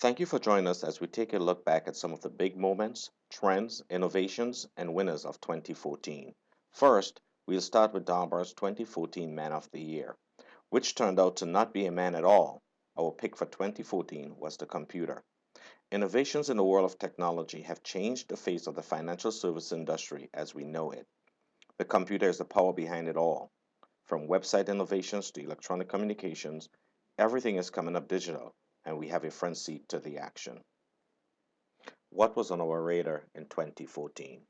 Thank you for joining us as we take a look back at some of the big moments, trends, innovations, and winners of 2014. First, we'll start with Dalbar's 2014 Man of the Year, which turned out to not be a man at all. Our pick for 2014 was the computer. Innovations in the world of technology have changed the face of the financial service industry as we know it. The computer is the power behind it all. From website innovations to electronic communications, everything is coming up digital, and we have a front seat to the action. What was on our radar in 2014?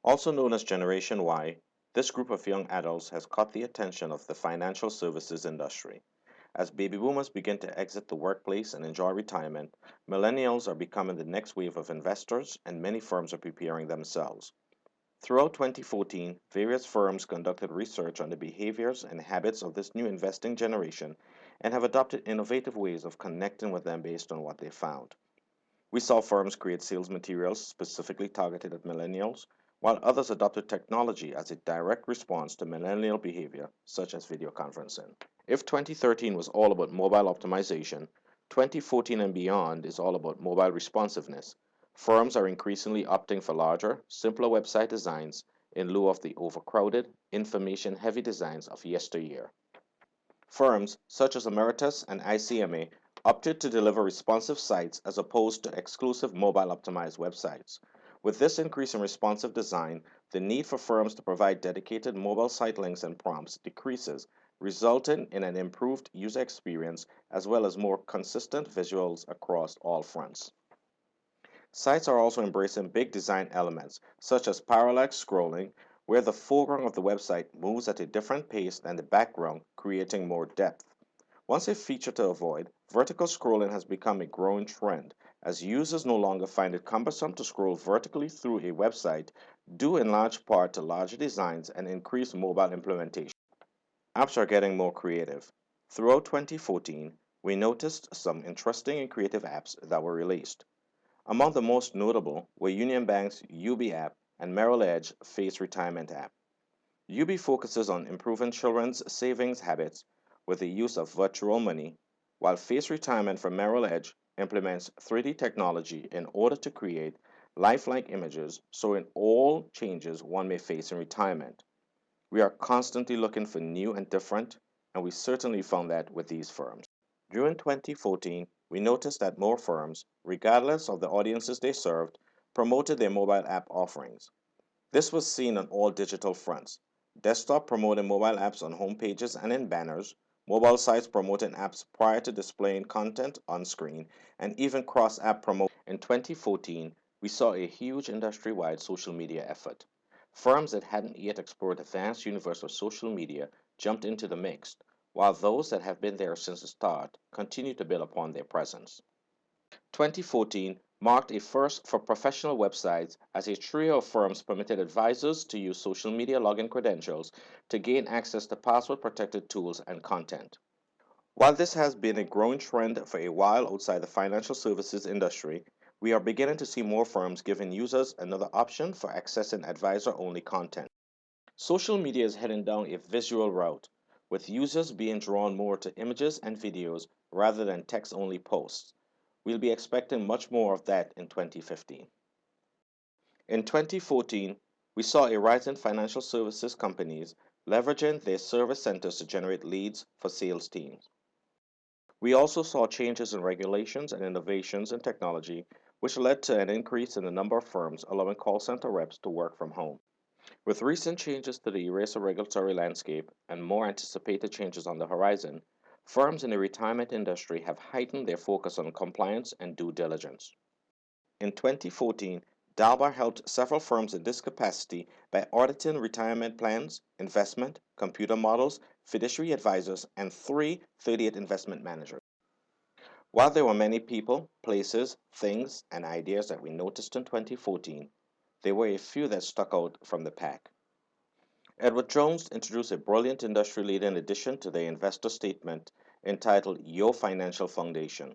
Also known as Generation Y, this group of young adults has caught the attention of the financial services industry. As baby boomers begin to exit the workplace and enjoy retirement, millennials are becoming the next wave of investors, and many firms are preparing themselves. Throughout 2014, various firms conducted research on the behaviors and habits of this new investing generation and have adopted innovative ways of connecting with them based on what they found. We saw firms create sales materials specifically targeted at millennials, while others adopted technology as a direct response to millennial behavior, such as video conferencing. If 2013 was all about mobile optimization, 2014 and beyond is all about mobile responsiveness. Firms are increasingly opting for larger, simpler website designs in lieu of the overcrowded, information heavy designs of yesteryear. Firms such as Emeritus and ICMA opted to deliver responsive sites as opposed to exclusive mobile optimized websites. With this increase in responsive design, the need for firms to provide dedicated mobile site links and prompts decreases, resulting in an improved user experience as well as more consistent visuals across all fronts. Sites are also embracing big design elements, such as parallax scrolling, where the foreground of the website moves at a different pace than the background, creating more depth. Once a feature to avoid, vertical scrolling has become a growing trend, as users no longer find it cumbersome to scroll vertically through a website, due in large part to larger designs and increased mobile implementation. Apps are getting more creative. Throughout 2014, we noticed some interesting and creative apps that were released. Among the most notable were Union Bank's UB app and Merrill Edge Face Retirement app. UB focuses on improving children's savings habits with the use of virtual money, while Face Retirement from Merrill Edge implements 3D technology in order to create lifelike images so in all changes one may face in retirement. We are constantly looking for new and different, and we certainly found that with these firms. During 2014, we noticed that more firms, regardless of the audiences they served, promoted their mobile app offerings. This was seen on all digital fronts: desktop promoting mobile apps on home pages and in banners, mobile sites promoting apps prior to displaying content on screen, and even cross-app promotion. In 2014, we saw a huge industry-wide social media effort. Firms that hadn't yet explored the vast universe of social media jumped into the mix, while those that have been there since the start continue to build upon their presence. 2014 marked a first for professional websites as a trio of firms permitted advisors to use social media login credentials to gain access to password protected tools and content. While this has been a growing trend for a while outside the financial services industry, we are beginning to see more firms giving users another option for accessing advisor only content. Social media is heading down a visual route, with users being drawn more to images and videos rather than text only posts. We'll be expecting much more of that in 2015. In 2014, we saw a rise in financial services companies leveraging their service centers to generate leads for sales teams. We also saw changes in regulations and innovations in technology, which led to an increase in the number of firms allowing call center reps to work from home. With recent changes to the ERASA regulatory landscape and more anticipated changes on the horizon, firms in the retirement industry have heightened their focus on compliance and due diligence. In 2014, Dalbar helped several firms in this capacity by auditing retirement plans, investment, computer models, fiduciary advisors, and 338 investment managers. While there were many people, places, things, and ideas that we noticed in 2014, there were a few that stuck out from the pack. Edward Jones introduced a brilliant industry leading addition to their investor statement entitled Your Financial Foundation.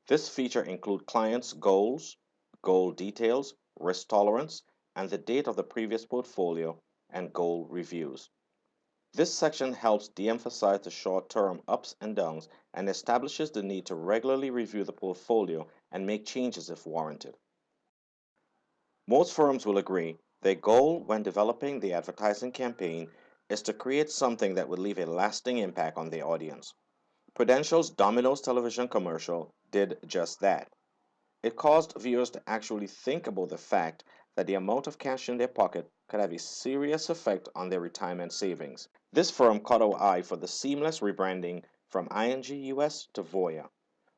This feature includes clients' goals, goal details, risk tolerance, and the date of the previous portfolio and goal reviews. This section helps de-emphasize the short-term ups and downs and establishes the need to regularly review the portfolio and make changes if warranted. Most firms will agree their goal when developing the advertising campaign is to create something that would leave a lasting impact on their audience. Prudential's Domino's television commercial did just that. It caused viewers to actually think about the fact that the amount of cash in their pocket could have a serious effect on their retirement savings. This firm caught our eye for the seamless rebranding from ING US to Voya.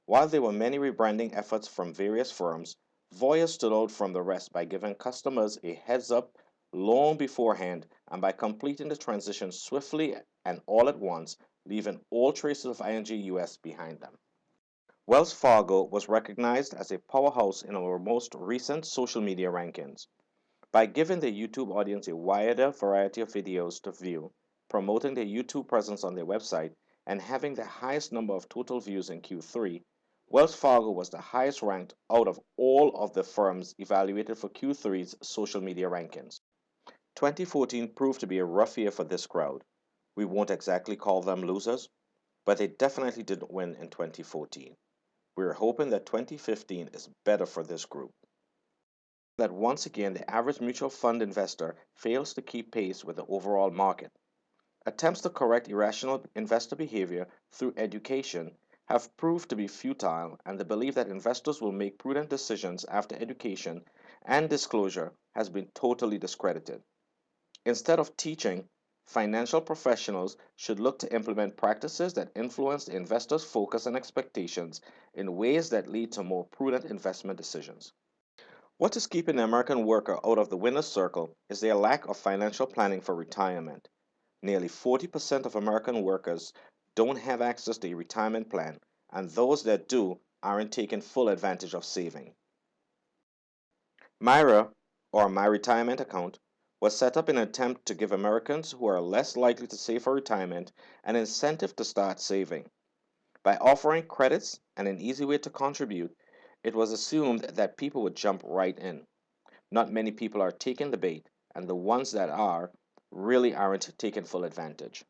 While there were many rebranding efforts from various firms, Voya stood out from the rest by giving customers a heads up long beforehand and by completing the transition swiftly and all at once, leaving all traces of ING US behind them. Wells Fargo was recognized as a powerhouse in our most recent social media rankings. By giving their YouTube audience a wider variety of videos to view, promoting their YouTube presence on their website, and having the highest number of total views in Q3, Wells Fargo was the highest ranked out of all of the firms evaluated for Q3's social media rankings. 2014 proved to be a rough year for this crowd. We won't exactly call them losers, but they definitely didn't win in 2014. We're hoping that 2015 is better for this group. That once again the average mutual fund investor fails to keep pace with the overall market. Attempts to correct irrational investor behavior through education have proved to be futile, and the belief that investors will make prudent decisions after education and disclosure has been totally discredited. Instead of teaching, financial professionals should look to implement practices that influence the investor's focus and expectations in ways that lead to more prudent investment decisions. What is keeping the American worker out of the winner's circle is their lack of financial planning for retirement. Nearly 40% of American workers don't have access to a retirement plan, and those that do aren't taking full advantage of saving. MyRA, or My Retirement Account, was set up in an attempt to give Americans who are less likely to save for retirement an incentive to start saving. By offering credits and an easy way to contribute, it was assumed that people would jump right in. Not many people are taking the bait, and the ones that are really aren't taking full advantage.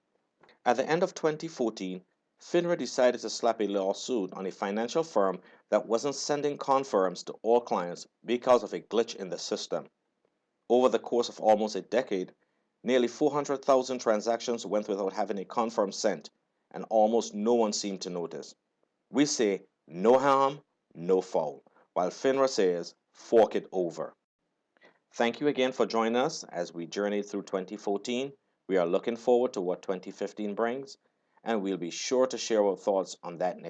At the end of 2014, FINRA decided to slap a lawsuit on a financial firm that wasn't sending confirms to all clients because of a glitch in the system. Over the course of almost a decade, nearly 400,000 transactions went without having a confirm sent, and almost no one seemed to notice. We say no harm, no foul, while FINRA says fork it over. Thank you again for joining us as we journeyed through 2014. We are looking forward to what 2015 brings, and we'll be sure to share our thoughts on that next.